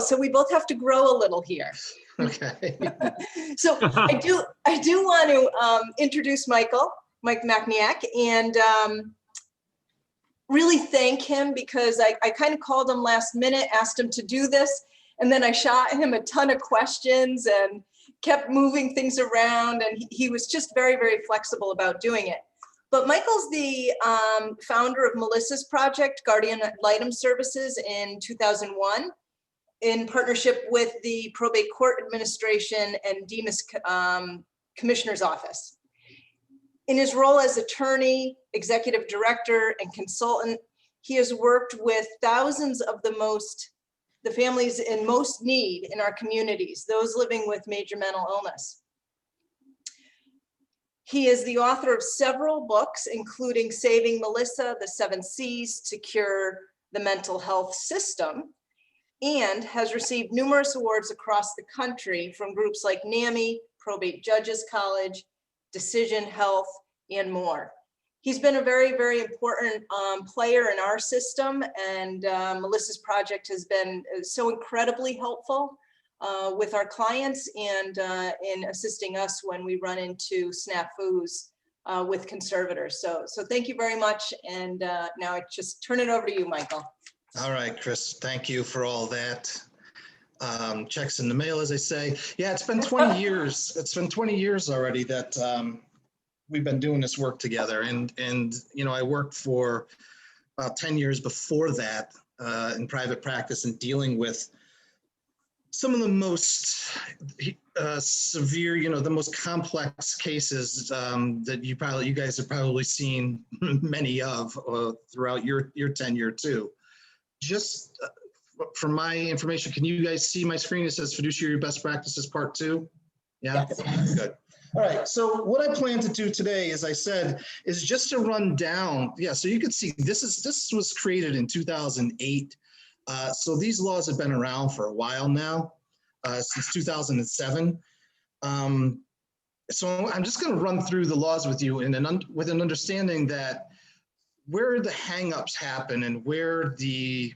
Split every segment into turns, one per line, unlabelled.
So we both have to grow a little here.
Okay.
So I do want to introduce Mike Macniak, and really thank him, because I kind of called him last minute, asked him to do this, and then I shot him a ton of questions and kept moving things around, and he was just very, very flexible about doing it. But Michael's the founder of Melissa's project, Guardianship Services, in 2001, in partnership with the Probate Court Administration and Demas Commissioner's Office. In his role as attorney, executive director, and consultant, he has worked with thousands of the families in most need in our communities, those living with major mental illness. He is the author of several books, including Saving Melissa, The 7 C's to Cure the Mental Health System, and has received numerous awards across the country from groups like NAMI, Probate Judges College, Decision Health, and more. He's been a very, very important player in our system, and Melissa's project has been so incredibly helpful with our clients and in assisting us when we run into snafus with conservators. So thank you very much. And now I just turn it over to you, Michael.
All right, Chris, thank you for all that. Checks in the mail, as I say. Yeah, it's been 20 years. It's been 20 years already that we've been doing this work together. And you know, I worked for about 10 years before that in private practice and dealing with some of the most severe, you know, the most complex cases that you guys have probably seen many of throughout your tenure too. Just for my information, can you guys see my screen? It says Fiduciary Best Practices Part 2. Yeah, yes. Good. All right, so what I plan to do today, as I said, is just to run down. Yeah, so you can see this was created in 2008. So these laws have been around for a while now, since 2007. So I'm just going to run through the laws with you with an understanding that where the hangups happen and where the,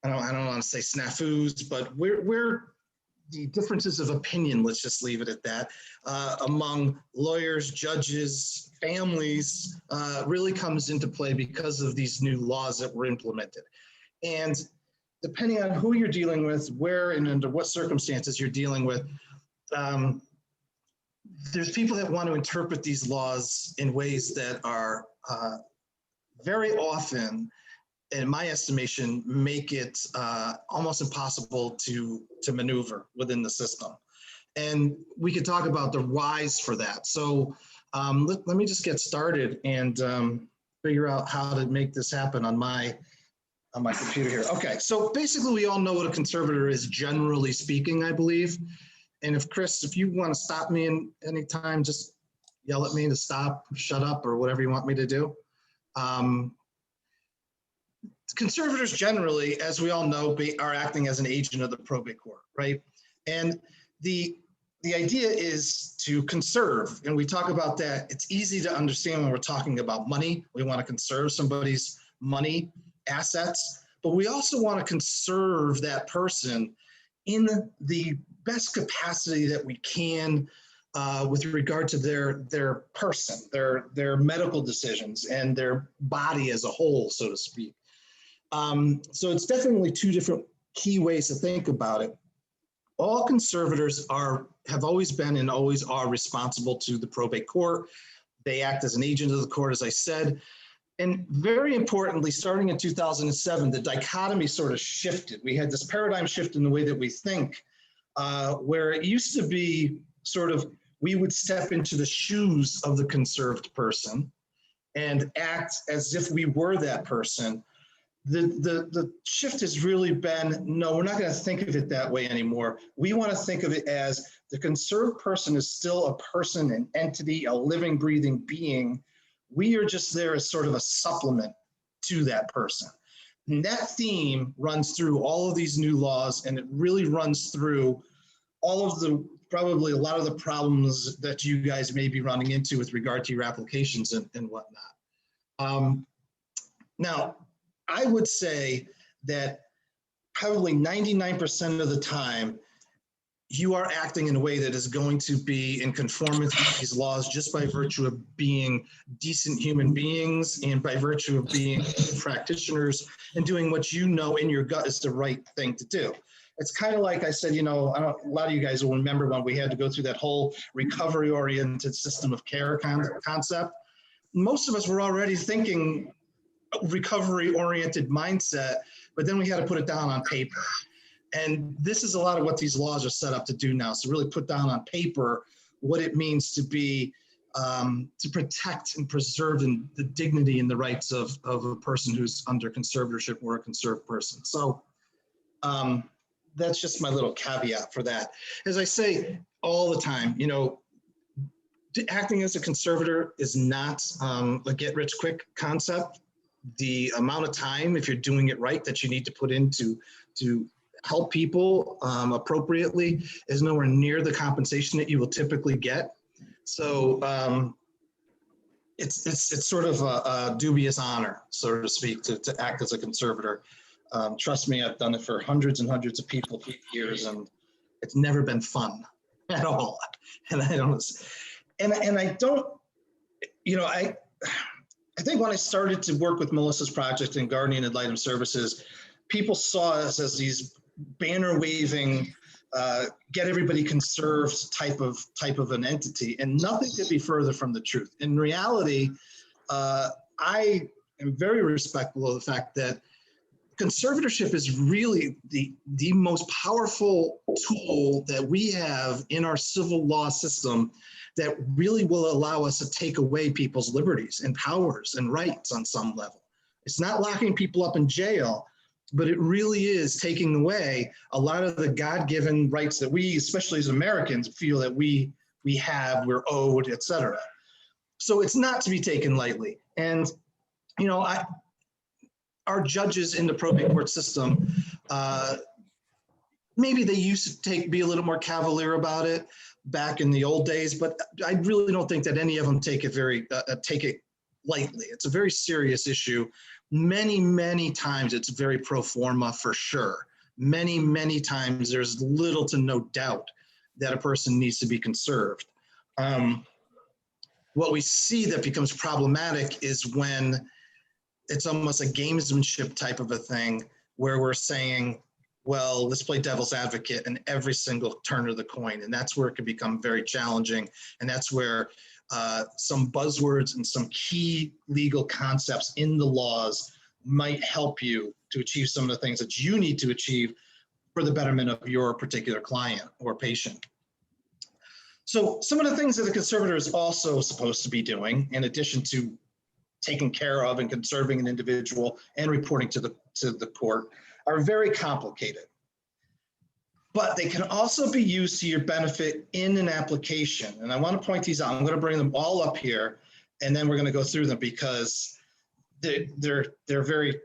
I don't want to say snafus, but where the differences of opinion, let's just leave it at that, among lawyers, judges, families, really comes into play because of these new laws that were implemented. And depending on who you're dealing with, where and under what circumstances you're dealing with, there's people that want to interpret these laws in ways that are very often, in my estimation, make it almost impossible to maneuver within the system. And we could talk about the whys for that. So let me just get started and figure out how to make this happen on my computer here. Okay, so basically we all know what a conservator is, generally speaking, I believe. And if Chris, if you want to stop me in any time, just yell at me to stop, shut up, or whatever you want me to do. Conservators generally, as we all know, are acting as an agent of the probate court, right? And the idea is to conserve, and we talk about that. It's easy to understand when we're talking about money. We want to conserve somebody's money, assets, but we also want to conserve that person in the best capacity that we can with regard to their person, their medical decisions, and their body as a whole, so to speak. So it's definitely two different key ways to think about it. All conservators have always been and always are responsible to the probate court. They act as an agent of the court, as I said. And very importantly, starting in 2007, the dichotomy sort of shifted. We had this paradigm shift in the way that we think, where it used to be sort of, we would step into the shoes of the conserved person and act as if we were that person. The shift has really been, no, we're not going to think of it that way anymore. We want to think of it as the conserved person is still a person, an entity, a living, breathing being. We are just there as sort of a supplement to that person. And that theme runs through all of these new laws, and it really runs through all of probably a lot of the problems that you guys may be running into with regard to your applications and whatnot. Now, I would say that probably 99% of the time, you are acting in a way that is going to be in conformance with these laws just by virtue of being decent human beings and by virtue of being practitioners and doing what you know in your gut is the right thing to do. It's kind of like I said, a lot of you guys will remember when we had to go through that whole recovery-oriented system of care concept. Most of us were already thinking recovery-oriented mindset, but then we had to put it down on paper. And this is a lot of what these laws are set up to do now. So really put down on paper what it means to be, to protect and preserve the dignity and the rights of a person who's under conservatorship or a conserved person. So that's just my little caveat for that. As I say all the time, acting as a conservator is not a get-rich-quick concept. The amount of time, if you're doing it right, that you need to put into to help people appropriately is nowhere near the compensation that you will typically get. So it's sort of a dubious honor, so to speak, to act as a conservator. Trust me, I've done it for hundreds and hundreds of people for years, and it's never been fun at all. And I don't, I think when I started to work with Melissa's project and Guardian Ad Litem Services, people saw us as these banner waving, get everybody conserved type of an entity, and nothing could be further from the truth. In reality, I am very respectful of the fact that conservatorship is really the most powerful tool that we have in our civil law system that really will allow us to take away people's liberties and powers and rights on some level. It's not locking people up in jail, but it really is taking away a lot of the God-given rights that we, especially as Americans, feel that we have, we're owed, et cetera. So it's not to be taken lightly. And, our judges in the probate court system, maybe they used to be a little more cavalier about it back in the old days, but I really don't think that any of them take it lightly. It's a very serious issue. Many, many times it's very pro forma for sure. Many, many times there's little to no doubt that a person needs to be conserved. What we see that becomes problematic is when it's almost a gamesmanship type of a thing where we're saying, well, let's play devil's advocate in every single turn of the coin. And that's where it can become very challenging. And that's where some buzzwords and some key legal concepts in the laws might help you to achieve some of the things that you need to achieve for the betterment of your particular client or patient. So some of the things that a conservator is also supposed to be doing, in addition to taking care of and conserving an individual and reporting to the court, are very complicated. But they can also be used to your benefit in an application. And I want to point these out. I'm going to bring them all up here, and then we're going to go through them because they're very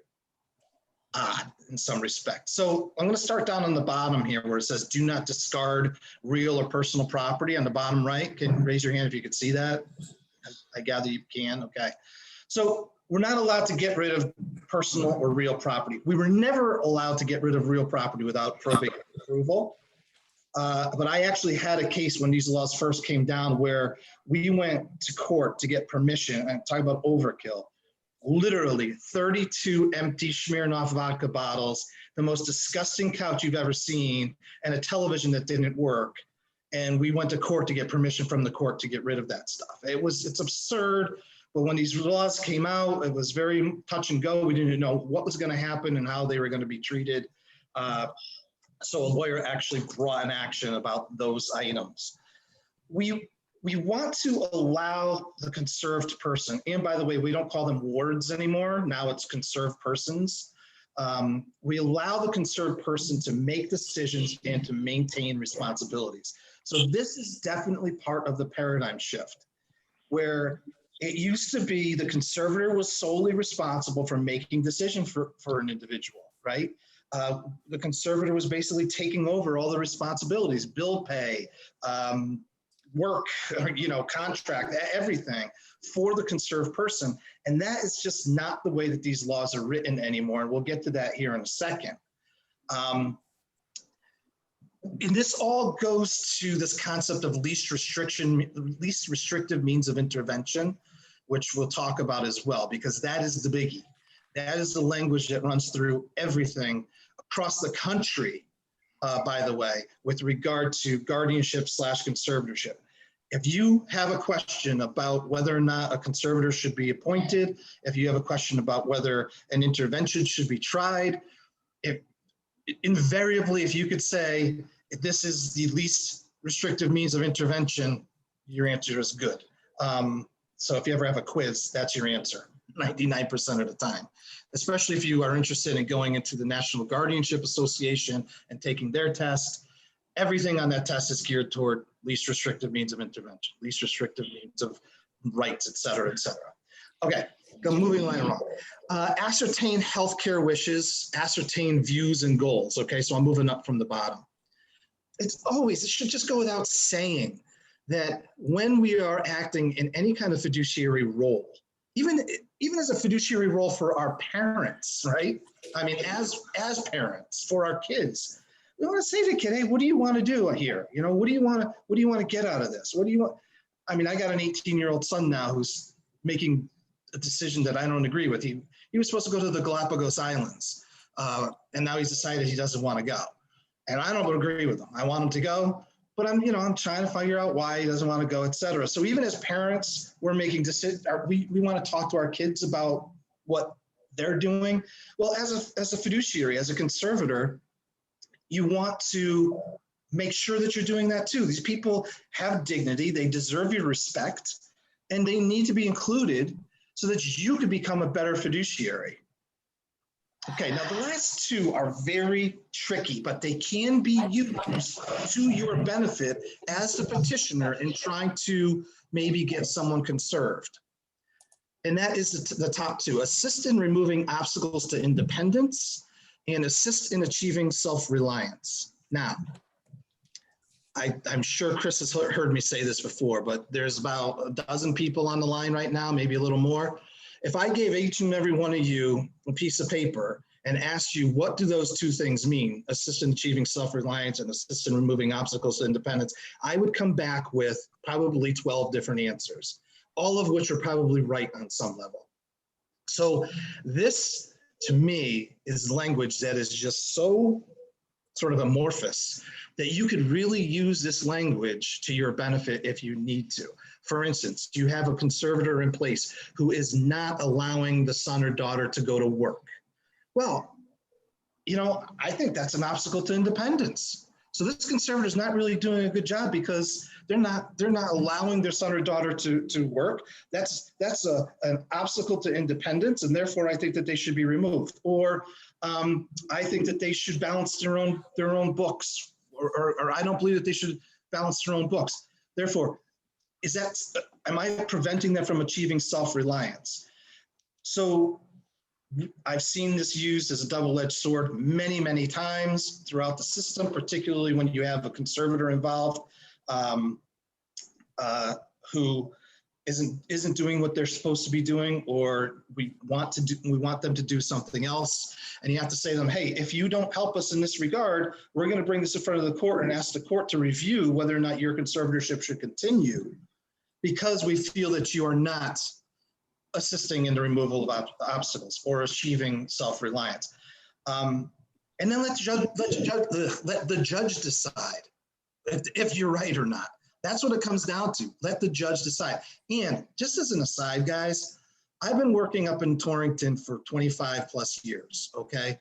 odd in some respects. So I'm going to start down on the bottom here where it says, do not discard real or personal property on the bottom right. Can you raise your hand if you could see that? I gather you can. Okay. So we're not allowed to get rid of personal or real property. We were never allowed to get rid of real property without probate approval. But I actually had a case when these laws first came down where we went to court to get permission, and talk about overkill. Literally 32 empty Smirnoff vodka bottles, the most disgusting couch you've ever seen, and a television that didn't work. And we went to court to get permission from the court to get rid of that stuff. It's absurd. But when these laws came out, it was very touch and go. We didn't know what was going to happen and how they were going to be treated. So a lawyer actually brought an action about those items. We want to allow the conserved person, and by the way, we don't call them wards anymore. Now it's conserved persons. We allow the conserved person to make decisions and to maintain responsibilities. So this is definitely part of the paradigm shift, where it used to be the conservator was solely responsible for making decisions for an individual, right? The conservator was basically taking over all the responsibilities, bill pay, work, contract, everything for the conserved person. And that is just not the way that these laws are written anymore. And we'll get to that here in a second. And this all goes to this concept of least restrictive means of intervention, which we'll talk about as well, because that is the biggie. That is the language that runs through everything across the country, by the way, with regard to guardianship / conservatorship. If you have a question about whether or not a conservator should be appointed, if you have a question about whether an intervention should be tried, invariably, if you could say, this is the least restrictive means of intervention, your answer is good. So if you ever have a quiz, that's your answer 99% of the time, especially if you are interested in going into the National Guardianship Association and taking their test. Everything on that test is geared toward least restrictive means of intervention, least restrictive means of rights, et cetera, et cetera. Okay, moving right along. Ascertain healthcare wishes, ascertain views and goals. Okay, so I'm moving up from the bottom. It should just go without saying that when we are acting in any kind of fiduciary role, even as a fiduciary role for our parents, right? I mean, as parents for our kids, we want to say to the kid, hey, what do you want to do here? You know, what do you want to get out of this? What do you want? I mean, I got an 18-year-old son now who's making a decision that I don't agree with. He was supposed to go to the Galapagos Islands, and now he's decided he doesn't want to go. And I don't agree with him. I want him to go, but I'm trying to figure out why he doesn't want to go, et cetera. So even as parents, we're making decisions. We want to talk to our kids about what they're doing. Well, as a fiduciary, as a conservator, you want to make sure that you're doing that too. These people have dignity, they deserve your respect, and they need to be included so that you can become a better fiduciary. Okay, now the last two are very tricky, but they can be used to your benefit as the petitioner in trying to maybe get someone conserved. And that is the top two: assist in removing obstacles to independence and assist in achieving self-reliance. Now, I'm sure Chris has heard me say this before, but there's about a dozen people on the line right now, maybe a little more. If I gave each and every one of you a piece of paper and asked you, what do those two things mean? Assist in achieving self-reliance and assist in removing obstacles to independence, I would come back with probably 12 different answers, all of which are probably right on some level. So this, to me, is language that is just so sort of amorphous that you could really use this language to your benefit if you need to. For instance, you have a conservator in place who is not allowing the son or daughter to go to work. Well, I think that's an obstacle to independence. So this conservator is not really doing a good job because they're not allowing their son or daughter to work. That's an obstacle to independence, and therefore I think that they should be removed. Or I think that they should balance their own books, or I don't believe that they should balance their own books. Therefore, am I preventing them from achieving self-reliance? So I've seen this used as a double-edged sword many, many times throughout the system, particularly when you have a conservator involved who isn't doing what they're supposed to be doing, or we want them to do something else. And you have to say to them, hey, if you don't help us in this regard, we're going to bring this in front of the court and ask the court to review whether or not your conservatorship should continue, because we feel that you are not assisting in the removal of obstacles or achieving self-reliance. And then let the judge decide if you're right or not. That's what it comes down to. Let the judge decide. And just as an aside, guys, I've been working up in Torrington for 25 plus years, okay?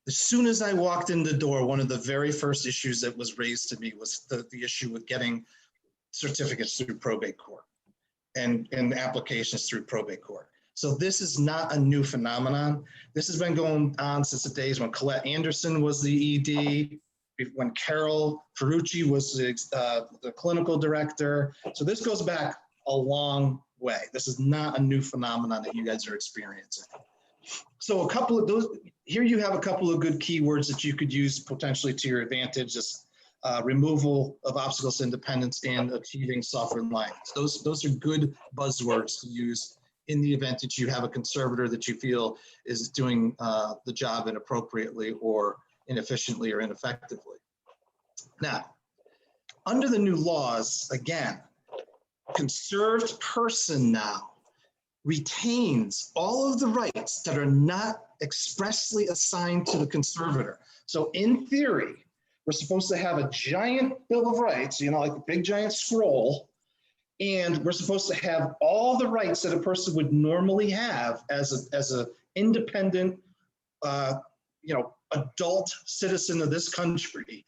As soon as I walked in the door, one of the very first issues that was raised to me was the issue with getting certificates through probate court and applications through probate court. So this is not a new phenomenon. This has been going on since the days when Colette Anderson was the ED, when Carol Ferrucci was the clinical director. So this goes back a long way. This is not a new phenomenon that you guys are experiencing. So a couple of those, here you have a couple of good keywords that you could use potentially to your advantage, just removal of obstacles to independence and achieving self-reliance. Those are good buzzwords to use in the event that you have a conservator that you feel is doing the job inappropriately or inefficiently or ineffectively. Now, under the new laws, again, conserved person now retains all of the rights that are not expressly assigned to the conservator. So in theory, we're supposed to have a giant Bill of Rights, you know, like a big giant scroll, and we're supposed to have all the rights that a person would normally have as a independent, you know, adult citizen of this country.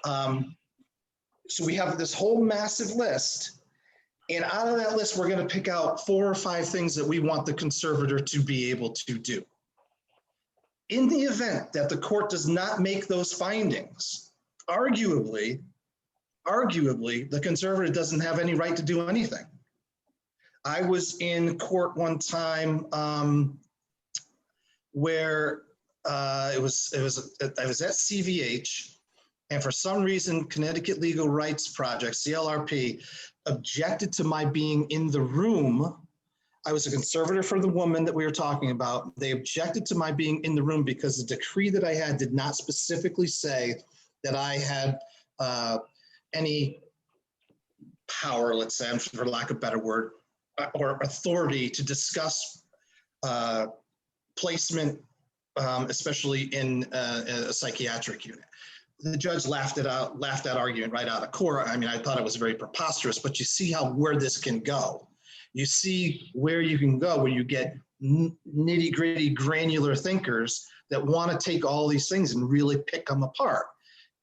So we have this whole massive list, and out of that list, we're going to pick out 4 or 5 things that we want the conservator to be able to do. In the event that the court does not make those findings, arguably, the conservator doesn't have any right to do anything. I was in court one time where I was at CVH, and for some reason, Connecticut Legal Rights Project, CLRP, objected to my being in the room. I was a conservator for the woman that we were talking about. They objected to my being in the room because the decree that I had did not specifically say that I had any power, let's say, for lack of a better word, or authority to discuss placement, especially in a psychiatric unit. The judge laughed that argument right out of court. I mean, I thought it was very preposterous, but you see where this can go. You see where you can go, where you get nitty-gritty, granular thinkers that want to take all these things and really pick them apart.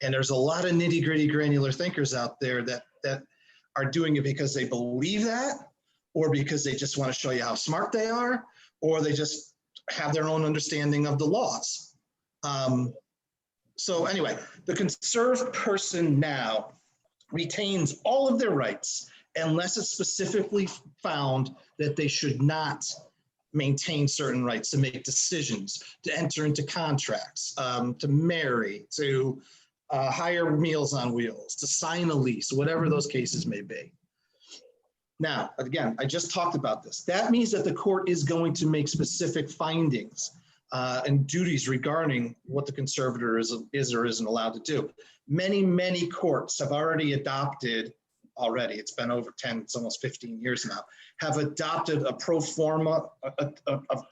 And there's a lot of nitty-gritty, granular thinkers out there that are doing it because they believe that, or because they just want to show you how smart they are, or they just have their own understanding of the laws. So anyway, the conserved person now retains all of their rights unless it's specifically found that they should not maintain certain rights to make decisions, to enter into contracts, to marry, to hire Meals on Wheels, to sign a lease, whatever those cases may be. Now, again, I just talked about this. That means that the court is going to make specific findings and duties regarding what the conservator is or isn't allowed to do. Many, many courts have already adopted, it's been over 10, it's almost 15 years now, have adopted a pro forma, a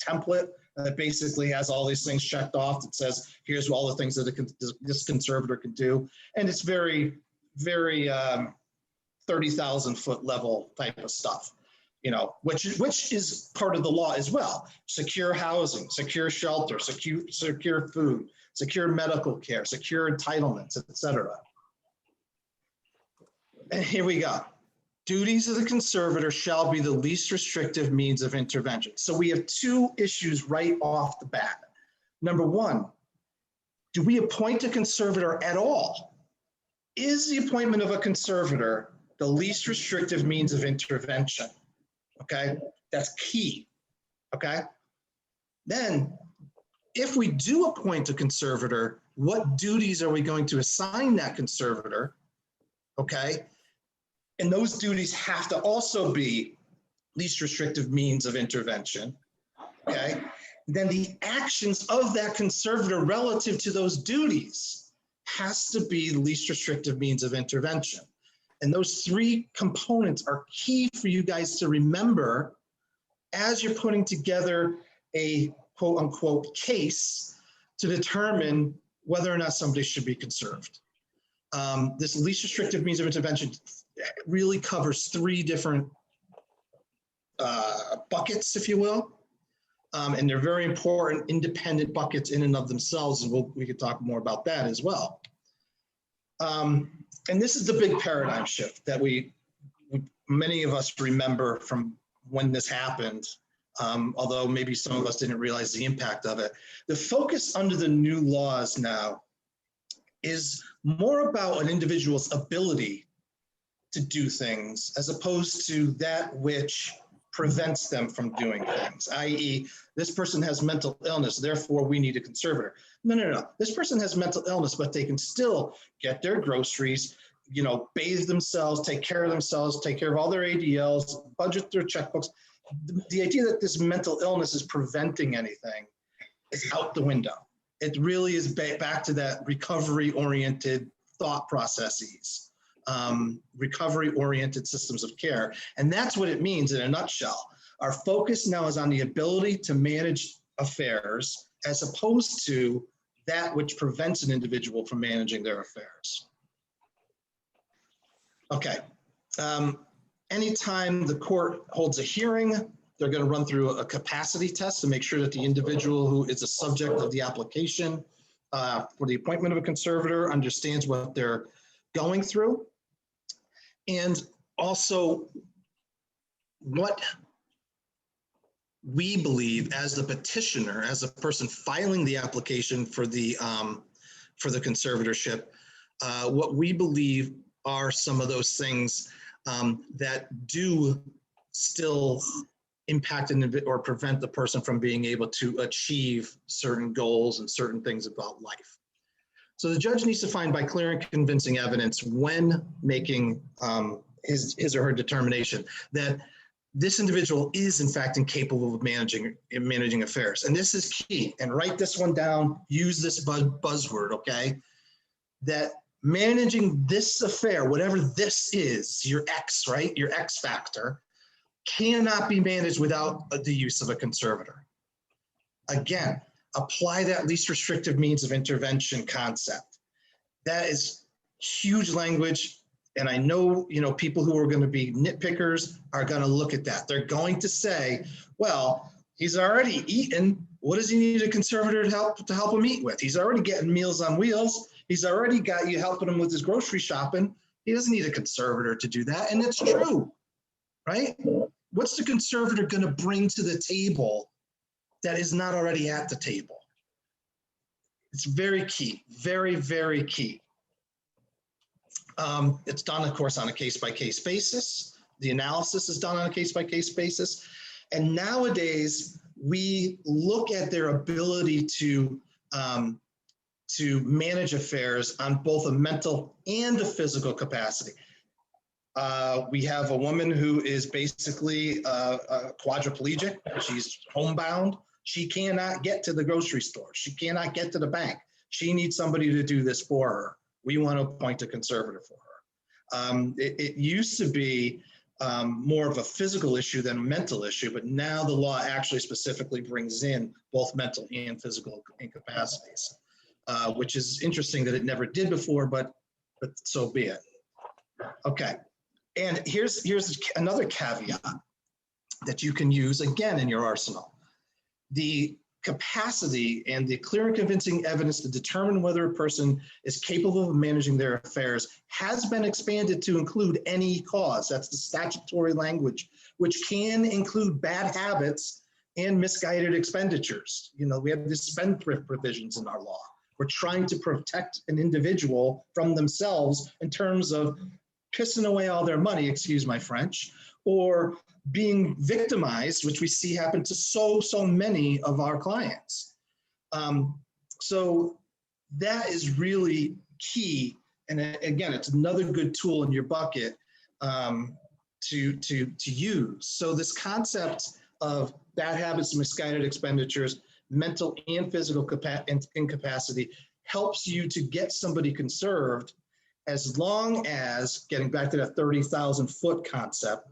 template that basically has all these things checked off that says, here's all the things that this conservator can do. And it's very, very 30,000 foot level type of stuff, you know, which is part of the law as well. Secure housing, secure shelter, secure food, secure medical care, secure entitlements, etc. And here we go. Duties of the conservator shall be the least restrictive means of intervention. So we have 2 issues right off the bat. Number 1, do we appoint a conservator at all? Is the appointment of a conservator the least restrictive means of intervention? Okay, that's key. Okay, then if we do appoint a conservator, what duties are we going to assign that conservator? Okay, and those duties have to also be least restrictive means of intervention. Okay, then the actions of that conservator relative to those duties has to be the least restrictive means of intervention. And those 3 components are key for you guys to remember as you're putting together a quote unquote case to determine whether or not somebody should be conserved. This least restrictive means of intervention really covers 3 different buckets, if you will. And they're very important independent buckets in and of themselves. And we could talk more about that as well. And this is the big paradigm shift that many of us remember from when this happened, although maybe some of us didn't realize the impact of it. The focus under the new laws now is more about an individual's ability to do things as opposed to that which prevents them from doing things, i.e., this person has mental illness, therefore we need a conservator. No. This person has mental illness, but they can still get their groceries, you know, bathe themselves, take care of themselves, take care of all their ADLs, budget their checkbooks, the idea that this mental illness is preventing anything is out the window. It really is back to that recovery-oriented thought processes, recovery-oriented systems of care. And that's what it means in a nutshell. Our focus now is on the ability to manage affairs as opposed to that which prevents an individual from managing their affairs. Okay. Anytime the court holds a hearing, they're going to run through a capacity test to make sure that the individual who is a subject of the application for the appointment of a conservator understands what they're going through. And also what we believe as the petitioner, as a person filing the application for the conservatorship, what we believe are some of those things that do still impact or prevent the person from being able to achieve certain goals and certain things about life. So the judge needs to find by clear and convincing evidence when making his or her determination that this individual is in fact incapable of managing affairs. And this is key, and write this one down, use this buzzword, okay? That managing this affair, whatever this is, your X, right? Your X factor, cannot be managed without the use of a conservator. Again, apply that least restrictive means of intervention concept. That is huge language. And I know, people who are going to be nitpickers are going to look at that. They're going to say, well, he's already eaten. What does he need a conservator to help him eat with? He's already getting Meals on Wheels. He's already got you helping him with his grocery shopping. He doesn't need a conservator to do that. And it's true, right? What's the conservator going to bring to the table that is not already at the table? It's very key, very, very key. It's done, of course, on a case-by-case basis. The analysis is done on a case-by-case basis. And nowadays, we look at their ability to manage affairs on both a mental and a physical capacity. We have a woman who is basically a quadriplegic. She's homebound. She cannot get to the grocery store. She cannot get to the bank. She needs somebody to do this for her. We want to appoint a conservator for her. It used to be more of a physical issue than a mental issue, but now the law actually specifically brings in both mental and physical incapacities, which is interesting that it never did before, but so be it. Okay, and here's another caveat that you can use again in your arsenal. The capacity and the clear and convincing evidence to determine whether a person is capable of managing their affairs has been expanded to include any cause. That's the statutory language, which can include bad habits and misguided expenditures. We have these spendthrift provisions in our law. We're trying to protect an individual from themselves in terms of pissing away all their money, excuse my French, or being victimized, which we see happen to so many of our clients. So that is really key. And again, it's another good tool in your bucket to use. So this concept of bad habits, misguided expenditures, mental and physical incapacity helps you to get somebody conserved, as long as, getting back to that 30,000 foot concept,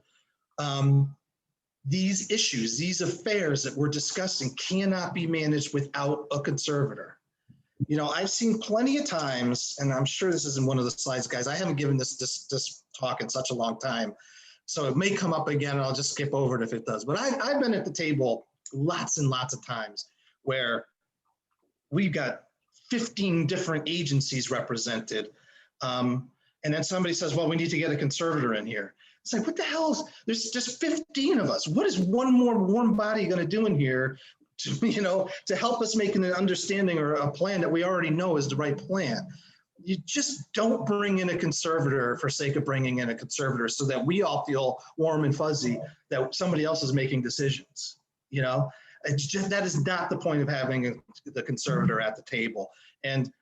these issues, these affairs that we're discussing cannot be managed without a conservator. I've seen plenty of times, and I'm sure this isn't one of the slides, guys. I haven't given this talk in such a long time, so it may come up again, and I'll just skip over it if it does. But I've been at the table lots and lots of times where we've got 15 different agencies represented, and then somebody says, well, we need to get a conservator in here. It's like, what the hell there's just 15 of us. What is one more warm body going to do in here to help us make an understanding or a plan that we already know is the right plan? You just don't bring in a conservator for sake of bringing in a conservator so that we all feel warm and fuzzy that somebody else is making decisions. It's just, that is not the point of having the conservator at the table. And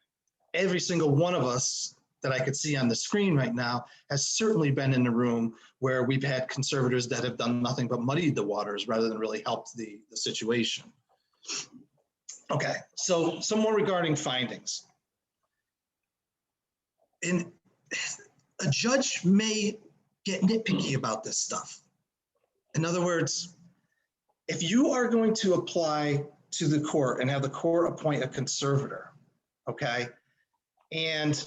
every single one of us that I could see on the screen right now has certainly been in the room where we've had conservators that have done nothing but muddied the waters rather than really helped the situation. Okay, so some more regarding findings. And a judge may get nitpicky about this stuff. In other words, if you are going to apply to the court and have the court appoint a conservator, okay, and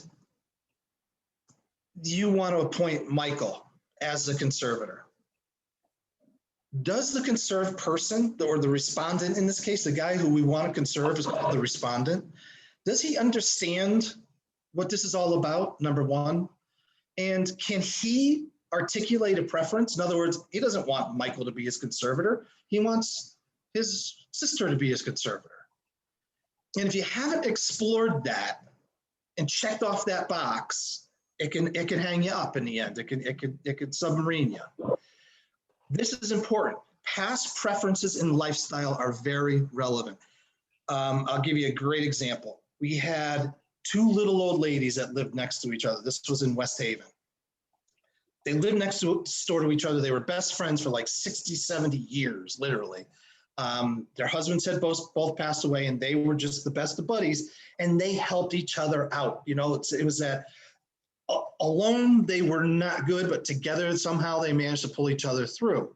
you want to appoint Michael as the conservator, does the conserved person, or the respondent in this case, the guy who we want to conserve is called the respondent, does he understand what this is all about, number one? And can he articulate a preference? In other words, he doesn't want Michael to be his conservator. He wants his sister to be his conservator. And if you haven't explored that and checked off that box, it can hang you up in the end. It can submarine you. This is important. Past preferences in lifestyle are very relevant. I'll give you a great example. We had two little old ladies that lived next to each other. This was in West Haven. They lived next door to each other. They were best friends for like 60, 70 years, literally. Their husbands had both passed away, and they were just the best of buddies, and they helped each other out. You know, it was that alone they were not good, but together somehow they managed to pull each other through.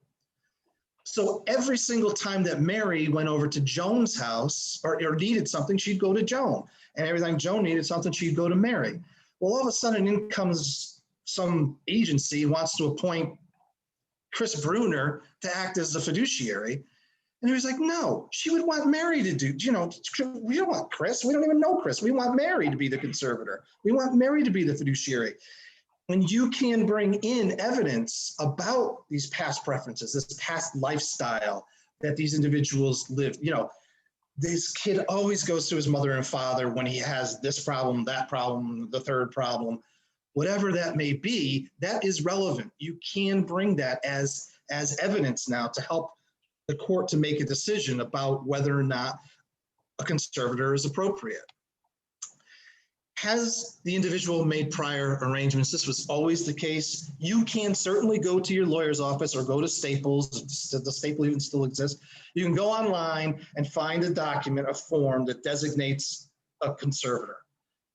So every single time that Mary went over to Joan's house or needed something, she'd go to Joan. And every time Joan needed something, she'd go to Mary. Well, all of a sudden in comes some agency wants to appoint Chris Bruner to act as the fiduciary. And he was like, no, she would want Mary to do, you know, we don't want Chris. We don't even know Chris. We want Mary to be the conservator. We want Mary to be the fiduciary. When you can bring in evidence about these past preferences, this past lifestyle that these individuals live, you know, this kid always goes to his mother and father when he has this problem, that problem, the third problem, whatever that may be, that is relevant. You can bring that as evidence now to help the court to make a decision about whether or not a conservator is appropriate. Has the individual made prior arrangements? This was always the case. You can certainly go to your lawyer's office or go to Staples. The Staple even still exists. You can go online and find a document, a form that designates a conservator.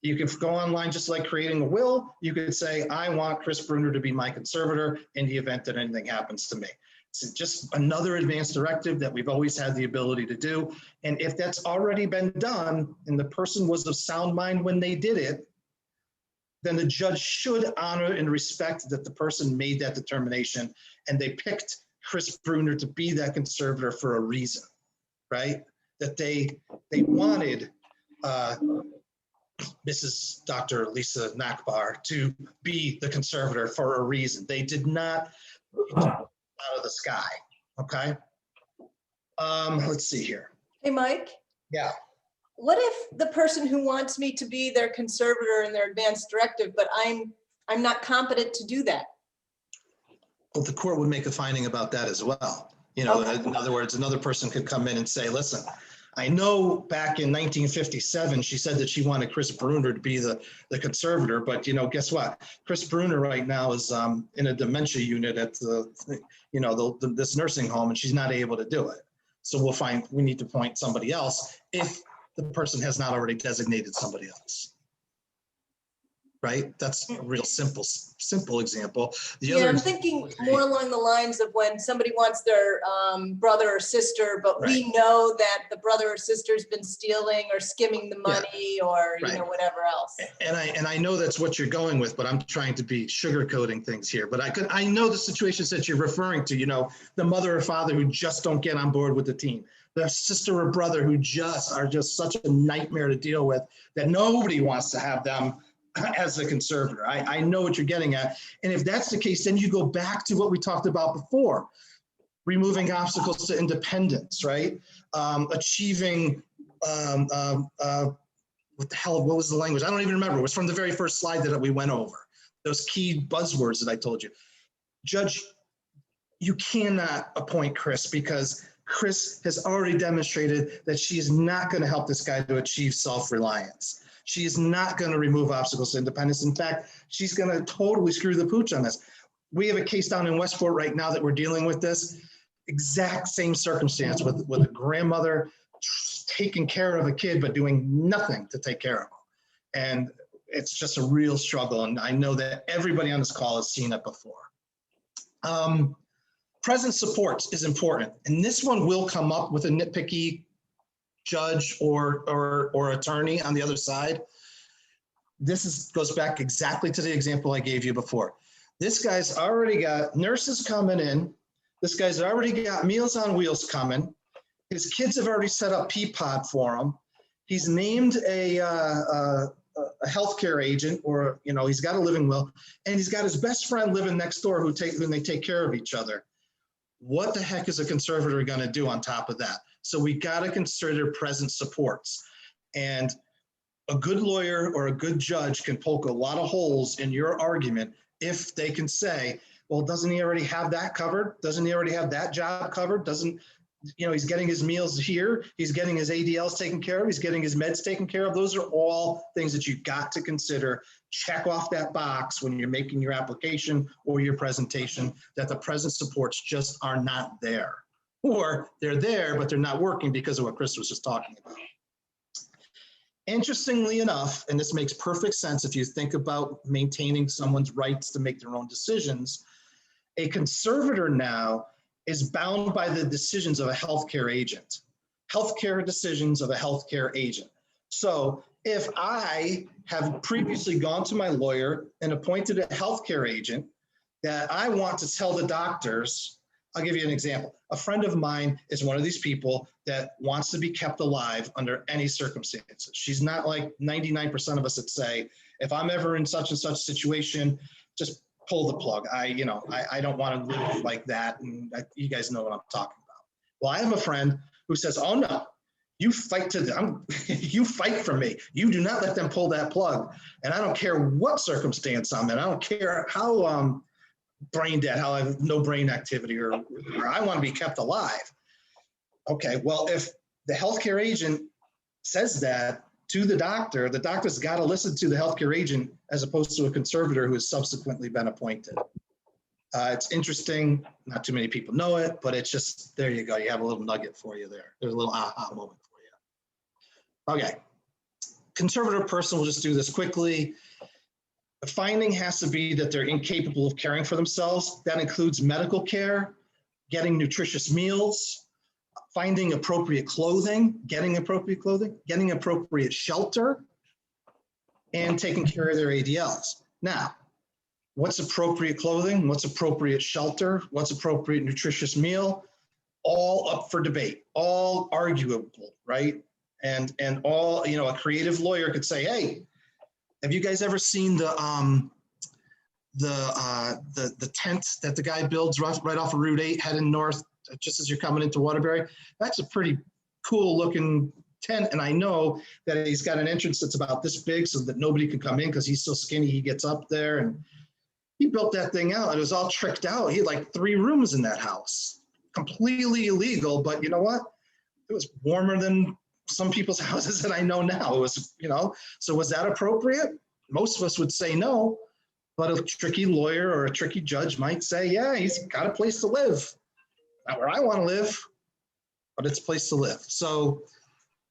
You can go online just like creating a will. You could say, I want Chris Bruner to be my conservator in the event that anything happens to me. It's just another advanced directive that we've always had the ability to do. And if that's already been done and the person was of sound mind when they did it, then the judge should honor and respect that the person made that determination and they picked Chris Bruner to be that conservator for a reason, right? That they wanted Mrs. Dr. Lisa Nakbar to be the conservator for a reason. They did not out of the sky, okay? Let's see here.
Hey, Mike.
Yeah.
What if the person who wants me to be their conservator in their advanced directive, but I'm not competent to do that?
Well, the court would make a finding about that as well. You know,
Okay.
In other words, another person could come in and say, listen, I know back in 1957, she said that she wanted Chris Bruner to be the conservator, but, you know, guess what? Chris Bruner right now is in a dementia unit at this nursing home, and she's not able to do it. So we need to appoint somebody else if the person has not already designated somebody else. Right? That's a real simple example.
I'm thinking more along the lines of when somebody wants their brother or sister, but
Right.
we know that the brother or sister's been stealing or skimming the money or
Right.
whatever else.
And I know that's what you're going with, but I'm trying to be sugarcoating things here. But I know the situations that you're referring to. You know, the mother or father who just don't get on board with the team, the sister or brother who are just such a nightmare to deal with that nobody wants to have them as a conservator. I know what you're getting at. And if that's the case, then you go back to what we talked about before, removing obstacles to independence, right? Achieving, what was the language? I don't even remember. It was from the very first slide that we went over. Those key buzzwords that I told you. Judge, you cannot appoint Chris because Chris has already demonstrated that she is not going to help this guy to achieve self-reliance. She is not going to remove obstacles to independence. In fact, she's going to totally screw the pooch on this. We have a case down in Westport right now that we're dealing with this exact same circumstance with a grandmother taking care of a kid, but doing nothing to take care of him. And it's just a real struggle. And I know that everybody on this call has seen it before. Present supports is important. And this one will come up with a nitpicky judge or attorney on the other side. This goes back exactly to the example I gave you before. This guy's already got nurses coming in. This guy's already got Meals on Wheels coming. His kids have already set up Peapod for him. He's named a healthcare agent, or he's got a living will, and he's got his best friend living next door who they take care of each other. What the heck is a conservator going to do on top of that? So we got to consider present supports, and a good lawyer or a good judge can poke a lot of holes in your argument if they can say, well, doesn't he already have that covered? Doesn't he already have that job covered? He's getting his meals here. He's getting his ADLs taken care of. He's getting his meds taken care of. Those are all things that you've got to consider. Check off that box when you're making your application or your presentation that the present supports just are not there. Or they're there, but they're not working because of what Chris was just talking about. Interestingly enough, and this makes perfect sense if you think about maintaining someone's rights to make their own decisions, a conservator now is bound by the decisions of a healthcare agent, healthcare decisions of a healthcare agent. So if I have previously gone to my lawyer and appointed a healthcare agent that I want to tell the doctors, I'll give you an example. A friend of mine is one of these people that wants to be kept alive under any circumstances. She's not like 99% of us that say, if I'm ever in such and such situation, just pull the plug. I don't want to live like that. And you guys know what I'm talking about. Well, I have a friend who says, oh no, you fight you fight for me. You do not let them pull that plug. And I don't care what circumstance I'm in. I don't care how brain dead, how I have no brain activity, or I want to be kept alive. Okay, well, if the healthcare agent says that to the doctor's got to listen to the healthcare agent as opposed to a conservator who has subsequently been appointed. It's interesting. Not too many people know it, but it's just, there you go. You have a little nugget for you there. There's a little aha moment for you. Okay, conservator person, we'll just do this quickly. The finding has to be that they're incapable of caring for themselves. That includes medical care, getting nutritious meals, finding appropriate clothing, getting appropriate shelter, and taking care of their ADLs. Now, what's appropriate clothing? What's appropriate shelter? What's appropriate nutritious meal? All up for debate, all arguable, right? And all, a creative lawyer could say, hey, have you guys ever seen the tent that the guy builds right off of Route 8 heading north, just as you're coming into Waterbury? That's a pretty cool looking tent. And I know that he's got an entrance that's about this big so that nobody can come in because he's so skinny, he gets up there. And he built that thing out. It was all tricked out. He had like 3 rooms in that house. Completely illegal, but you know what? It was warmer than some people's houses that I know now. It was, so was that appropriate? Most of us would say no, but a tricky lawyer or a tricky judge might say, yeah, he's got a place to live. Not where I want to live, but it's a place to live. So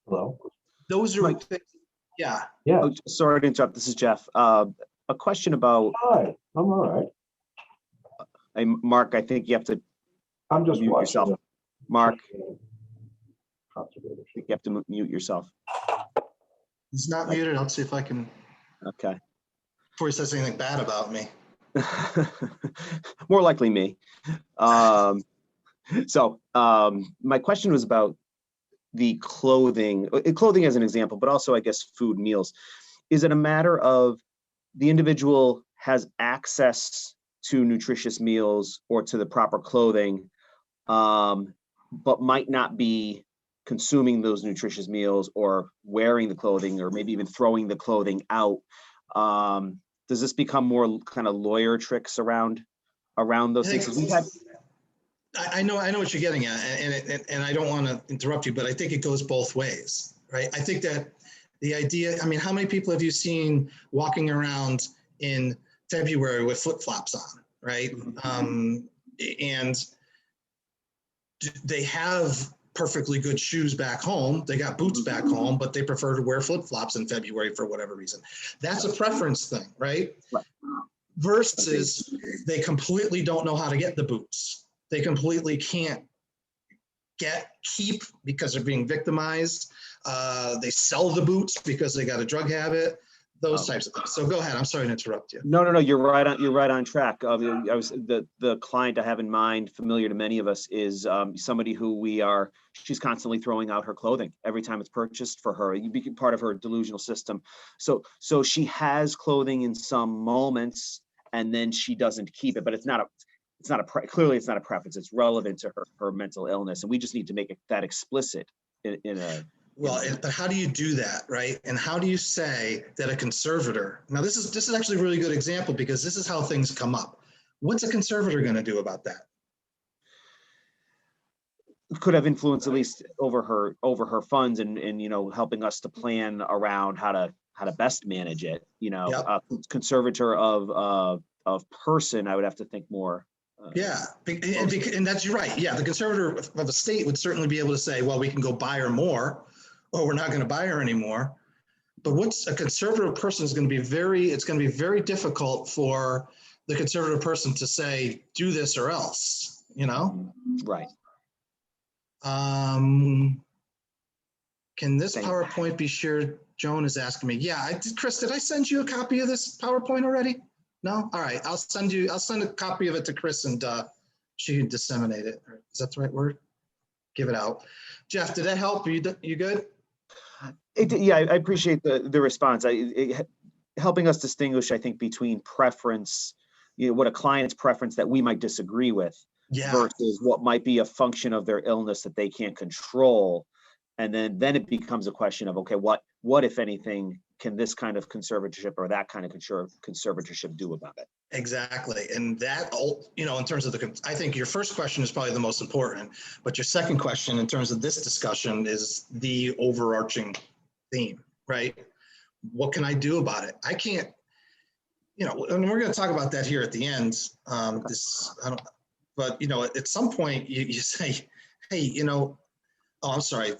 hello,
those are things. Yeah.
Yeah.
Oh, sorry to interrupt. This is Jeff. A question about.
Hi, I'm all right.
Hey, Mark, I think you have to
I'm just
mute
watching
yourself.
the
Mark,
Conservatorship.
you have to mute yourself.
He's not muted. I'll see if I can,
Okay.
before he says anything bad about me.
More likely me. My question was about the clothing as an example, but also I guess food, meals. Is it a matter of the individual has access to nutritious meals or to the proper clothing, but might not be consuming those nutritious meals or wearing the clothing or maybe even throwing the clothing out? Does this become more kind of lawyer tricks around those things? We've had.
I know what you're getting at, and I don't want to interrupt you, but I think it goes both ways, right? I think that The idea, I mean, how many people have you seen walking around in February with flip-flops on, right? And they have perfectly good shoes back home. They got boots back home, but they prefer to wear flip-flops in February for whatever reason. That's a preference thing, right? Versus they completely don't know how to get the boots. They completely can't keep because they're being victimized. They sell the boots because they got a drug habit, those types of things. So go ahead. I'm sorry to interrupt you.
No. You're right on track. The client I have in mind, familiar to many of us, is somebody who she's constantly throwing out her clothing every time it's purchased for her. You become part of her delusional system. So she has clothing in some moments, and then she doesn't keep it. But clearly it's not a preference. It's relevant to her mental illness, and we just need to make that explicit in a.
Well, but how do you do that, right? And how do you say that a conservator? Now, this is actually a really good example because this is how things come up. What's a conservator going to do about that?
Could have influence at least over her funds and helping us to plan around how to best manage it.
Yep.
Conservator of person, I would have to think more.
Yeah, and that's right. Yeah, the conservator of a state would certainly be able to say, well, we can go buy her more, or we're not going to buy her anymore. But what's a conservative person is going to be it's going to be very difficult for the conservative person to say, do this or else,
Right.
Can this PowerPoint be shared? Joan is asking me. Yeah, Chris, did I send you a copy of this PowerPoint already? No? All right, I'll send a copy of it to Chris and she can disseminate it. Is that the right word? Give it out. Jeff, did that help? You good?
Yeah, I appreciate the response. Helping us distinguish, I think, between preference, what a client's preference that we might disagree with, versus what might be a function of their illness that they can't control. And then it becomes a question of, okay, what if anything can this kind of conservatorship or that kind of conservatorship do about it?
Exactly. And that, in terms of I think your first question is probably the most important, but your second question in terms of this discussion is the overarching theme, right? What can I do about it? I can't, and we're going to talk about that here at the end. But at some point you say, hey, oh, I'm sorry.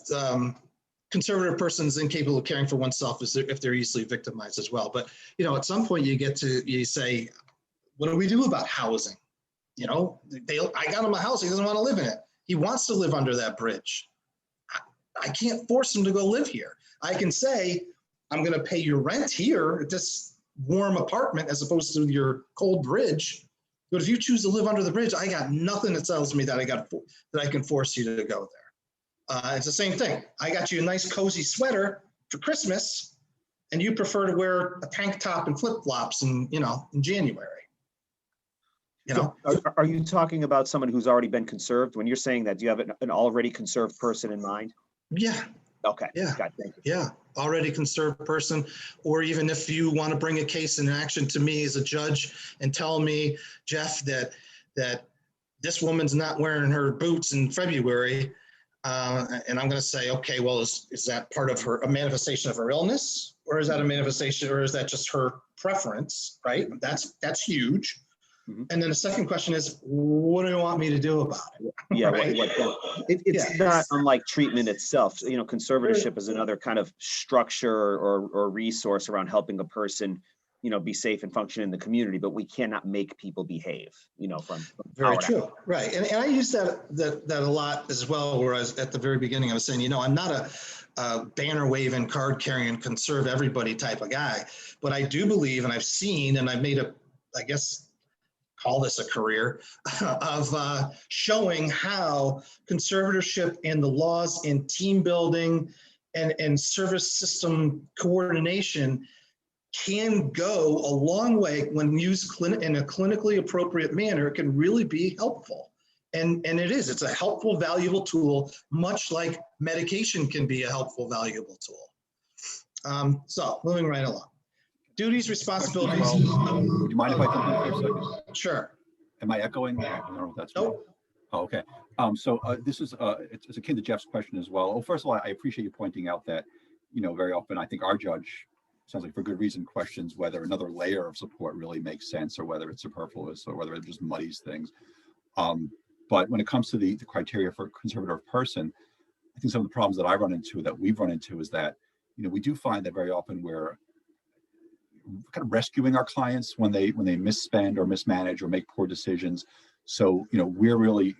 Conservative person is incapable of caring for oneself if they're easily victimized as well. But, at some point you say, what do we do about housing? I got him a house. He doesn't want to live in it. He wants to live under that bridge. I can't force him to go live here. I can say, I'm going to pay your rent here at this warm apartment as opposed to your cold bridge. But if you choose to live under the bridge, I got nothing that tells me that I can force you to go there. It's the same thing. I got you a nice cozy sweater for Christmas, and you prefer to wear a tank top and flip-flops in January.
So are you talking about someone who's already been conserved? When you're saying that, do you have an already conserved person in mind?
Yeah.
Okay.
Yeah.
Got it. Thank you.
Yeah. Already conserved person, or even if you want to bring a case in action to me as a judge and tell me, Jeff, that this woman's not wearing her boots in February, and I'm going to say, okay, well, is that part of a manifestation of her illness, or is that a manifestation, or is that just her preference? Right. That's huge. Mm-hmm. And then the second question is, what do you want me to do about it?
Yeah, right? It's not unlike treatment itself. Conservatorship is another kind of structure or resource around helping a person, be safe and function in the community. But we cannot make people behave. From
very true, right? And I use that a lot as well. Whereas at the very beginning, I was saying, I'm not a banner waving, card carrying, conserve everybody type of guy, but I do believe, and I've seen, and I've made call this a career of showing how conservatorship and the laws in team building and service system coordination can go a long way when used in a clinically appropriate manner. It can really be helpful. And it's a helpful, valuable tool, much like medication can be a helpful, valuable tool. So moving right along. Duties, responsibilities.
Do you mind if I jump in for a second?
Sure.
Am I echoing? I don't know if that's
nope.
Oh, okay. So this is it's akin to Jeff's question as well. Well, first of all, I appreciate you pointing out that very often I think our judge, sounds like for good reason, questions whether another layer of support really makes sense or whether it's superfluous or whether it just muddies things. But when it comes to the criteria for a conservative person, I think some of the problems that we've run into is that, we do find that very often we're kind of rescuing our clients when they misspend or mismanage or make poor decisions. So, we're really,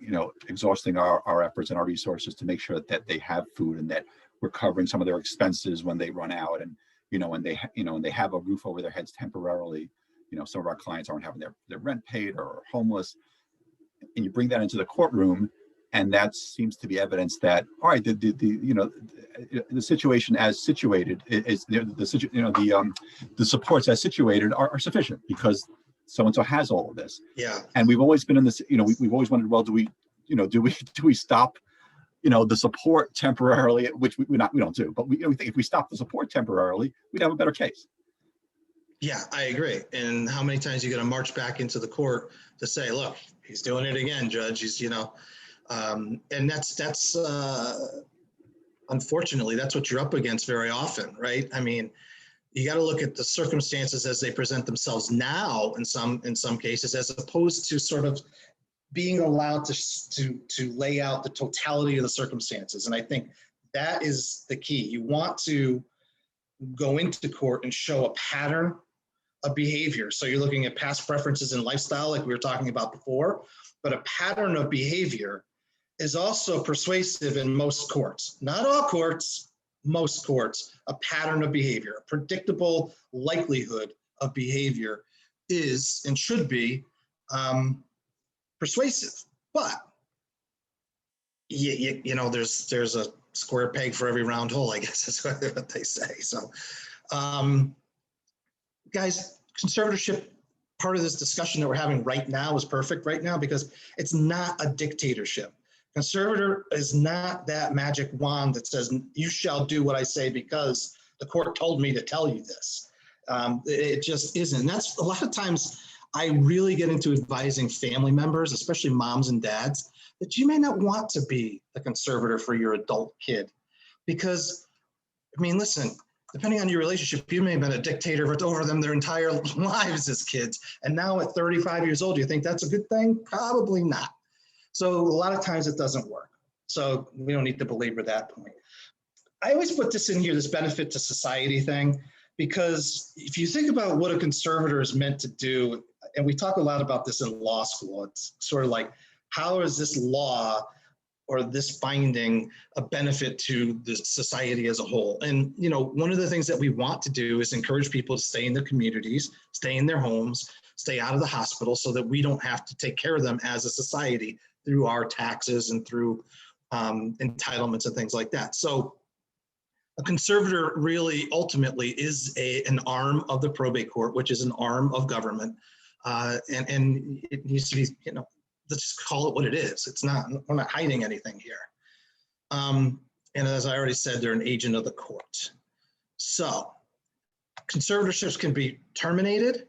exhausting our efforts and our resources to make sure that they have food and that we're covering some of their expenses when they run out, and, and they have a roof over their heads temporarily. Some of our clients aren't having their rent paid or are homeless. And you bring that into the courtroom, and that seems to be evidence that, all right, the situation as situated is the supports as situated are sufficient because so-and-so has all of this.
Yeah.
And we've always been in this, we've always wondered, well, do we stop, the support temporarily, which we don't do, but we think if we stop the support temporarily, we'd have a better case.
Yeah, I agree. And how many times are you going to march back into the court to say, look, he's doing it again, Judge. He's, and that's unfortunately, that's what you're up against very often, right? I mean, you got to look at the circumstances as they present themselves now in some cases, as opposed to sort of being allowed to lay out the totality of the circumstances. And I think that is the key. You want to go into court and show a pattern of behavior. So you're looking at past preferences and lifestyle, like we were talking about before, but a pattern of behavior is also persuasive in most courts. Not all courts, most courts. A pattern of behavior, a predictable likelihood of behavior is and should be persuasive. But there's a square peg for every round hole, I guess is what they say. So guys, conservatorship, part of this discussion that we're having right now is perfect right now because it's not a dictatorship. Conservator is not that magic wand that says, you shall do what I say because the court told me to tell you this. It just isn't. And that's a lot of times I really get into advising family members, especially moms and dads, that you may not want to be a conservator for your adult kid. Because, I mean, listen, depending on your relationship, you may have been a dictator over them their entire lives as kids. And now at 35 years old, you think that's a good thing? Probably not. So a lot of times it doesn't work. So we don't need to belabor that point. I always put this in here, this benefit to society thing, because if you think about what a conservator is meant to do, and we talk a lot about this in law school, it's sort of like, how is this law or this binding a benefit to the society as a whole? And, one of the things that we want to do is encourage people to stay in their communities, stay in their homes, stay out of the hospital so that we don't have to take care of them as a society through our taxes and through entitlements and things like that. So a conservator really ultimately is an arm of the probate court, which is an arm of government. And it needs to be, let's just call it what it is. It's not, we're not hiding anything here. And as I already said, they're an agent of the court. So conservatorships can be terminated.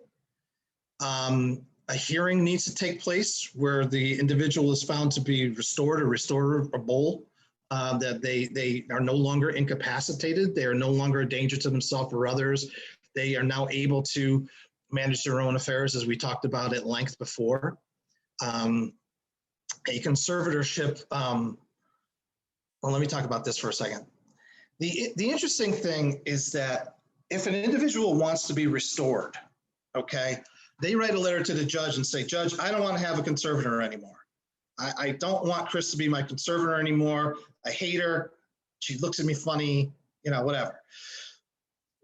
A hearing needs to take place where the individual is found to be restored or restorable, that they are no longer incapacitated. They are no longer a danger to themselves or others. They are now able to manage their own affairs, as we talked about at length before. A conservatorship, well, let me talk about this for a second. The interesting thing is that if an individual wants to be restored, okay, they write a letter to the judge and say, Judge, I don't want to have a conservator anymore. I don't want Chris to be my conservator anymore. I hate her. She looks at me funny, whatever.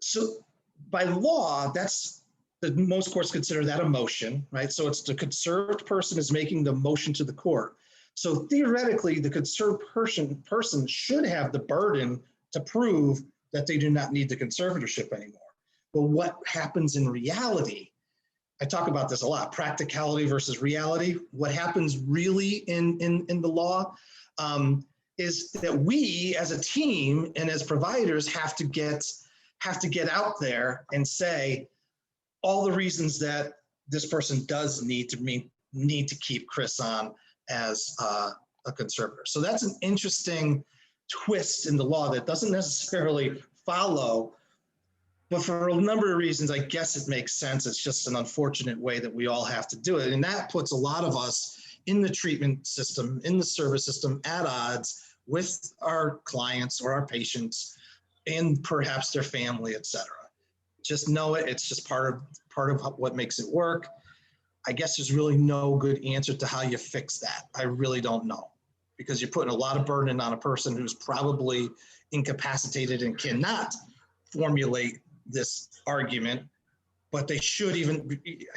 So by law, most courts consider that a motion, right? So it's the conserved person is making the motion to the court. So theoretically, the conserved person should have the burden to prove that they do not need the conservatorship anymore. But what happens in reality, I talk about this a lot, practicality versus reality. What happens really in the law is that we as a team and as providers have to get out there and say all the reasons that this person does need to keep Chris on as a conservator. So that's an interesting twist in the law that doesn't necessarily follow. But for a number of reasons, I guess it makes sense. It's just an unfortunate way that we all have to do it. And that puts a lot of us in the treatment system, in the service system, at odds with our clients or our patients and perhaps their family, et cetera. Just know it. It's just part of what makes it work. I guess there's really no good answer to how you fix that. I really don't know, because you're putting a lot of burden on a person who's probably incapacitated and cannot formulate this argument, but they should even be.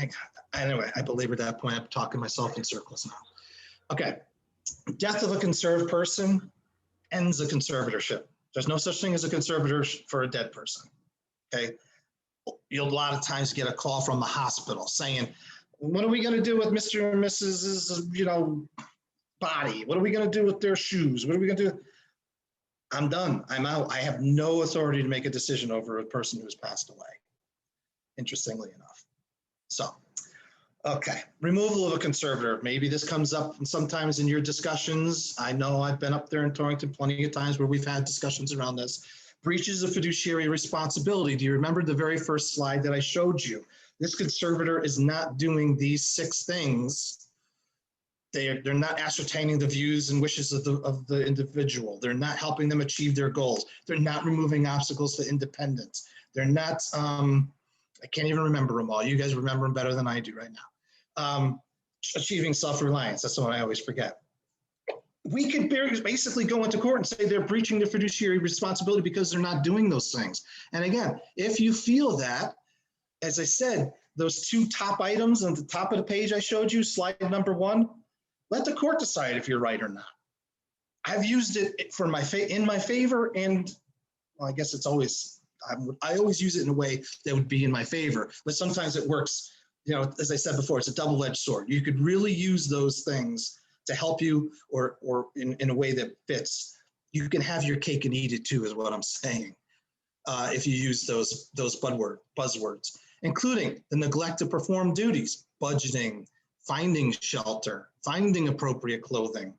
Anyway, I belabored that point. I'm talking myself in circles now. Okay, death of a conserved person ends a conservatorship. There's no such thing as a conservator for a dead person. Okay, you'll a lot of times get a call from the hospital saying, what are we going to do with Mr. and Mrs.'s, body? What are we going to do with their shoes? What are we going to do? I'm done. I'm out. I have no authority to make a decision over a person who's passed away, interestingly enough. So, okay, removal of a conservator. Maybe this comes up sometimes in your discussions. I know I've been up there in Torrington plenty of times where we've had discussions around this. Breaches of fiduciary responsibility. Do you remember the very first slide that I showed you? This conservator is not doing these 6 things. They're not ascertaining the views and wishes of the individual. They're not helping them achieve their goals. They're not removing obstacles to independence. They're not, I can't even remember them all. You guys remember them better than I do right now. Achieving self-reliance. That's the one I always forget. We could basically go into court and say they're breaching their fiduciary responsibility because they're not doing those things. And again, if you feel that, as I said, those 2 top items on the top of the page I showed you, slide number 1, let the court decide if you're right or not. I've used it for in my favor, and well, I guess it's always, I always use it in a way that would be in my favor, but sometimes it works, as I said before, it's a double-edged sword. You could really use those things to help you or in a way that fits. You can have your cake and eat it too, is what I'm saying, if you use those buzzwords, including the neglect to perform duties, budgeting, finding shelter, finding appropriate clothing,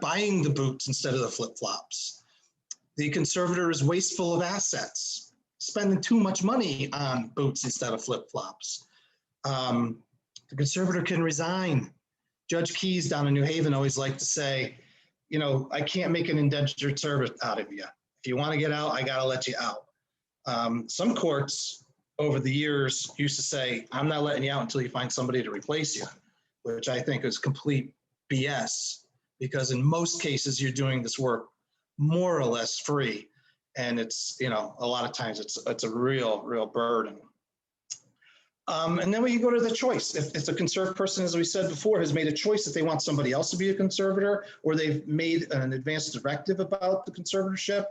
buying the boots instead of the flip-flops. The conservator is wasteful of assets, spending too much money on boots instead of flip-flops. The conservator can resign. Judge Keyes down in New Haven always liked to say, I can't make an indentured servant out of you. If you want to get out, I got to let you out. Some courts over the years used to say, I'm not letting you out until you find somebody to replace you, which I think is complete BS, because in most cases you're doing this work more or less free. And it's, a lot of times it's a real burden. And then we go to the choice. If the conserved person, as we said before, has made a choice that they want somebody else to be a conservator, or they've made an advance directive about the conservatorship,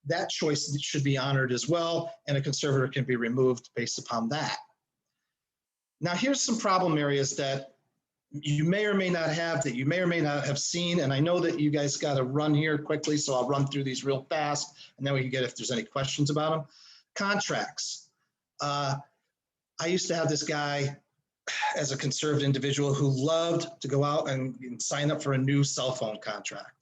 that choice should be honored as well, and a conservator can be removed based upon that. Now, here's some problem areas that you may or may not have, that you may or may not have seen, and I know that you guys got to run here quickly, so I'll run through these real fast, and then we can get if there's any questions about them. Contracts. I used to have this guy as a conserved individual who loved to go out and sign up for a new cell phone contract.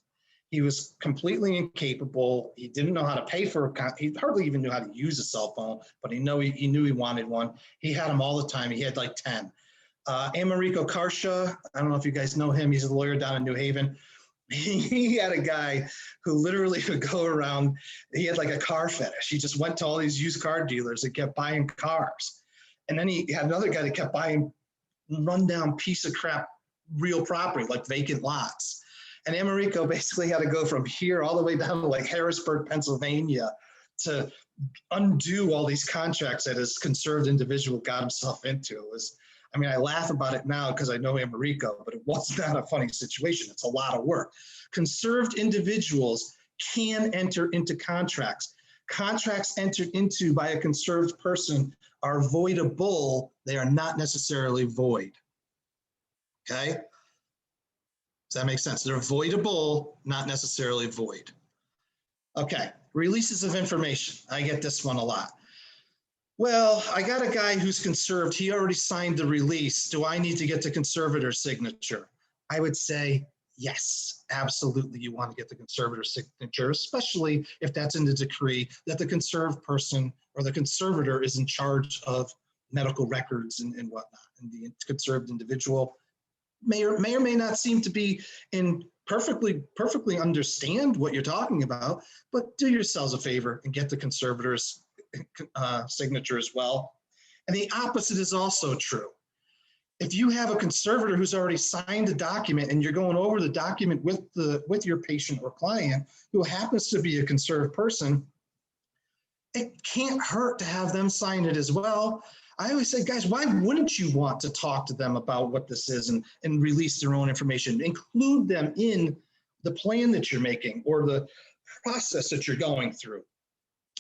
He was completely incapable. He didn't know how to pay for he hardly even knew how to use a cell phone, but he knew he wanted one. He had them all the time. He had like 10. Americo Karsha, I don't know if you guys know him. He's a lawyer down in New Haven. He had a guy who literally would go around. He had like a car fetish. He just went to all these used car dealers and kept buying cars. And then he had another guy that kept buying rundown piece of crap real property, like vacant lots. And Americo basically had to go from here all the way down to like Harrisburg, Pennsylvania, to undo all these contracts that his conserved individual got himself into. It was, I laugh about it now because I know Americo, but it was not a funny situation. It's a lot of work. Conserved individuals can enter into contracts. Contracts entered into by a conserved person are voidable. They are not necessarily void. Okay? Does that make sense? They're voidable, not necessarily void. Okay, releases of information. I get this one a lot. Well, I got a guy who's conserved. He already signed the release. Do I need to get the conservator's signature? I would say yes, absolutely, you want to get the conservator signature, especially if that's in the decree that the conserved person or the conservator is in charge of medical records and whatnot. And the conserved individual may or may not seem to be in perfectly understand what you're talking about, but do yourselves a favor and get the conservator's signature as well. And the opposite is also true. If you have a conservator who's already signed a document and you're going over the document with your patient or client who happens to be a conserved person, it can't hurt to have them sign it as well. I always say, guys, why wouldn't you want to talk to them about what this is and release their own information? Include them in the plan that you're making or the process that you're going through.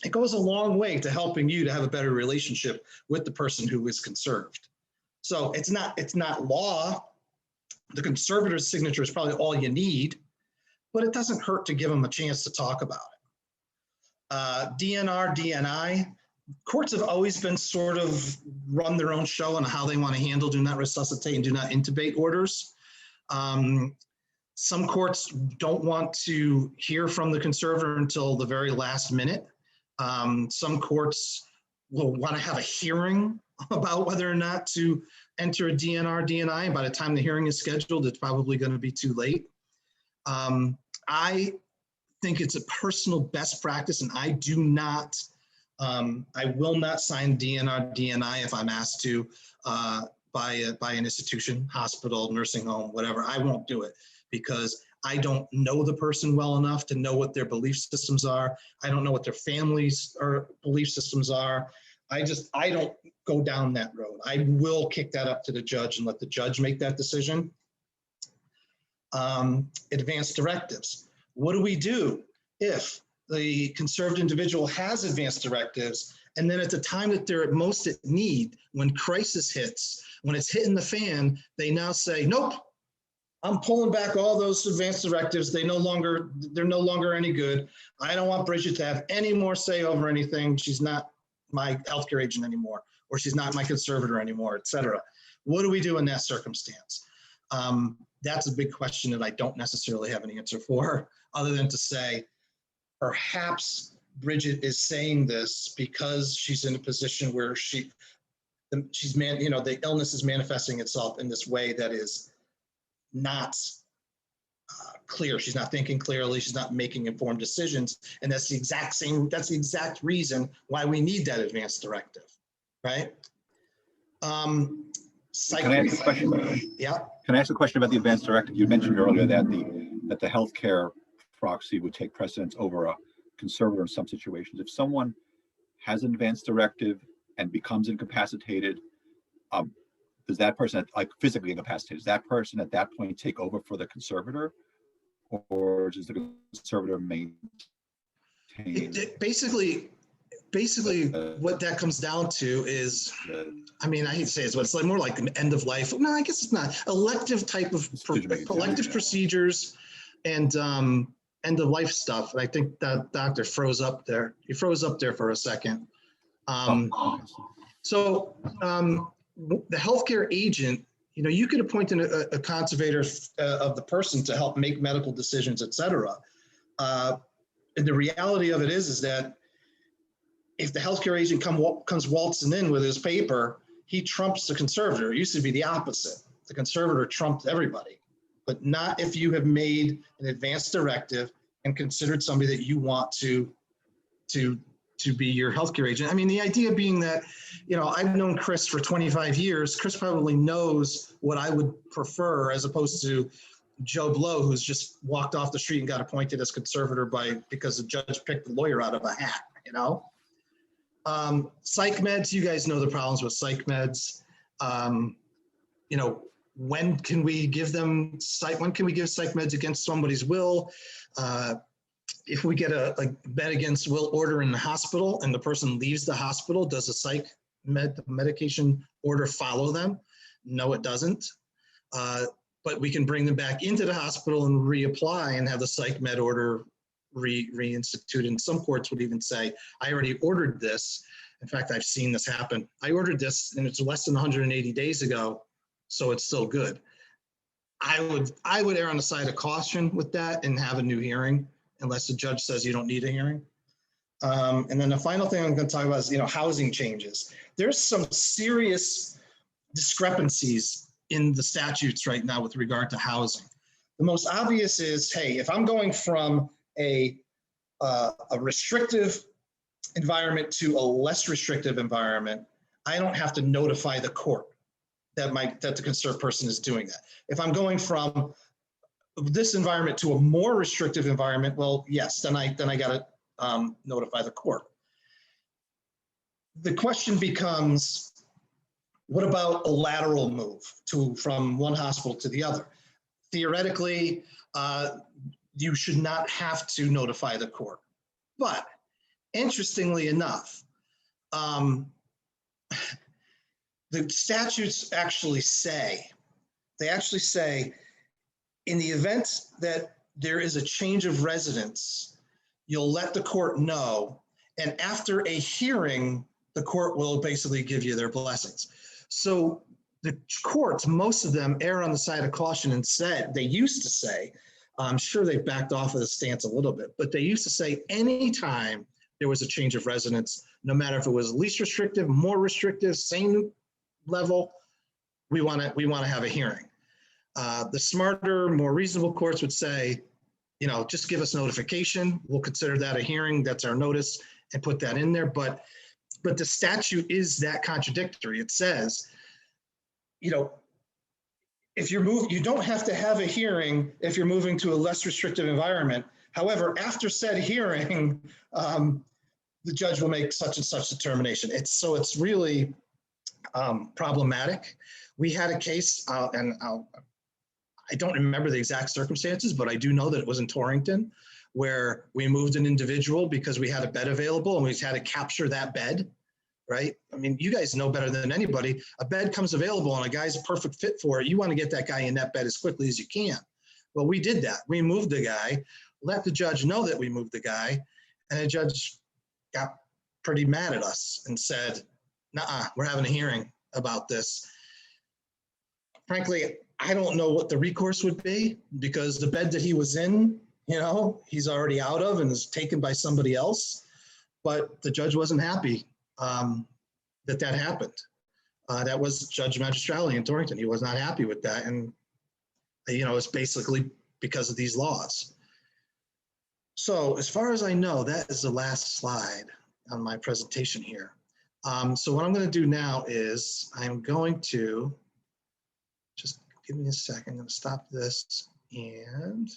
It goes a long way to helping you to have a better relationship with the person who is conserved. So it's not law. The conservator's signature is probably all you need, but it doesn't hurt to give them a chance to talk about it. DNR, DNI, courts have always been sort of run their own show on how they want to handle do not resuscitate and do not intubate orders. Some courts don't want to hear from the conservator until the very last minute. Some courts will want to have a hearing about whether or not to enter a DNR, DNI, and by the time the hearing is scheduled, it's probably going to be too late. I think it's a personal best practice, and I will not sign DNR, DNI if I'm asked to by an institution, hospital, nursing home, whatever. I won't do it because I don't know the person well enough to know what their belief systems are. I don't know what their families or belief systems are. I don't go down that road. I will kick that up to the judge and let the judge make that decision. Advanced directives. What do we do if the conserved individual has advanced directives and then at the time that they're most at need, when crisis hits, when it's hitting the fan, they now say, nope, I'm pulling back all those advanced directives. They're no longer any good. I don't want Bridget to have any more say over anything. She's not my healthcare agent anymore, or she's not my conservator anymore, et cetera. What do we do in that circumstance? That's a big question that I don't necessarily have an answer for, other than to say, perhaps Bridget is saying this because she's in a position where the illness is manifesting itself in this way that is not clear. She's not thinking clearly. She's not making informed decisions. And that's the exact reason why we need that advanced directive, right?
Can I ask a question?
Yeah.
Can I ask a question about the advanced directive? You mentioned earlier that the healthcare proxy would take precedence over a conservator in some situations. If someone has an advanced directive and becomes incapacitated, does that person, like physically incapacitated, does that person at that point take over for the conservator, or does the conservator maintain?
Basically, what that comes down to is, I mean, I hate to say it, but it's like more like an end of life. No, I guess it's not. Elective type of elective procedures and end of life stuff. I think that doctor froze up there. He froze up there for a second. So the healthcare agent, you could appoint a conservator of the person to help make medical decisions, et cetera. And the reality of it is that if the healthcare agent comes waltzing in with his paper, he trumps the conservator. It used to be the opposite. The conservator trumped everybody, but not if you have made an advanced directive and considered somebody that you want to be your healthcare agent. I mean, the idea being that, I've known Chris for 25 years. Chris probably knows what I would prefer as opposed to Joe Blow, who's just walked off the street and got appointed as conservator because the judge picked the lawyer out of a hat, Psych meds, you guys know the problems with psych meds. When can we give psych meds against somebody's will? If we get a med against will order in the hospital and the person leaves the hospital, does a psych medication order follow them? No, it doesn't. But we can bring them back into the hospital and reapply and have the psych med order reinstituted. And some courts would even say, I already ordered this. In fact, I've seen this happen. I ordered this and it's less than 180 days ago, so it's still good. I would err on the side of caution with that and have a new hearing unless the judge says you don't need a hearing. And then the final thing I'm going to talk about is, housing changes. There's some serious discrepancies in the statutes right now with regard to housing. The most obvious is, hey, if I'm going from a restrictive environment to a less restrictive environment, I don't have to notify the court that the conserved person is doing that. If I'm going from this environment to a more restrictive environment, well, yes, then I got to notify the court. The question becomes, what about a lateral move from one hospital to the other? Theoretically, you should not have to notify the court. But interestingly enough, the statutes actually say, in the event that there is a change of residence, you'll let the court know, and after a hearing, the court will basically give you their blessings. So the courts, most of them err on the side of caution and they used to say, I'm sure they've backed off of the stance a little bit, but they used to say anytime there was a change of residence, no matter if it was least restrictive, more restrictive, same level, we want to have a hearing. The smarter, more reasonable courts would say, just give us notification. We'll consider that a hearing. That's our notice, and put that in there. But the statute is that contradictory. It says, if you don't have to have a hearing if you're moving to a less restrictive environment. However, after said hearing, the judge will make such and such determination. It's really problematic. We had a case, and I don't remember the exact circumstances, but I do know that it was in Torrington, where we moved an individual because we had a bed available and we had to capture that bed, right? I mean, you guys know better than anybody. A bed comes available and a guy's a perfect fit for it. You want to get that guy in that bed as quickly as you can. Well, we did that. We moved the guy, let the judge know that we moved the guy, and the judge got pretty mad at us and said, "Nuh-uh, we're having a hearing about this." Frankly, I don't know what the recourse would be, because the bed that he was in, he's already out of and is taken by somebody else. But the judge wasn't happy that happened. That was Judge Magistrelli in Torrington. He was not happy with that. And, it's basically because of these laws. So as far as I know, that is the last slide on my presentation here. So what I'm going to do now is I'm going to just give me a second. I'm going to stop this, and